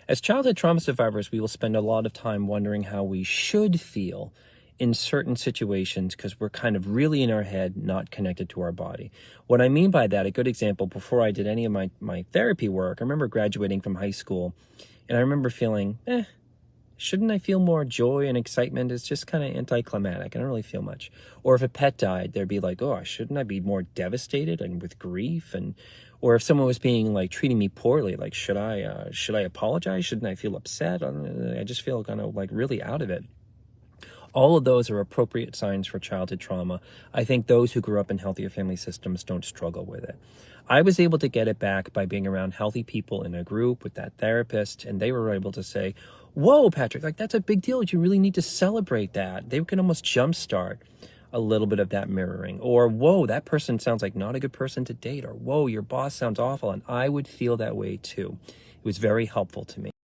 As childhood trauma survivors, we will spend a lot of time wondering how we should feel in certain situations because we're kind of really in our head, not connected to our body. What I mean by that, a good example, before I did any of my therapy work, I remember graduating from high school, and I remember feeling, shouldn't I feel more joy and excitement? It's just kind of anticlimactic. I don't really feel much. Or if a pet died, there'd be like, oh, shouldn't I be more devastated and with grief? Or if someone was being like treating me poorly, like, should I apologize? Shouldn't I feel upset? I just feel kind of like really out of it. All of those are appropriate signs for childhood trauma. I think those who grew up in healthier family systems don't struggle with it. I was able to get it back by being around healthy people in a group with that therapist, and they were able to say, whoa, Patrick, like that's a big deal. You really need to celebrate that. They can almost jumpstart a little bit of that mirroring. Or, whoa, that person sounds like not a good person to date. Or, whoa, your boss sounds awful. And I would feel that way too. It was very helpful to me.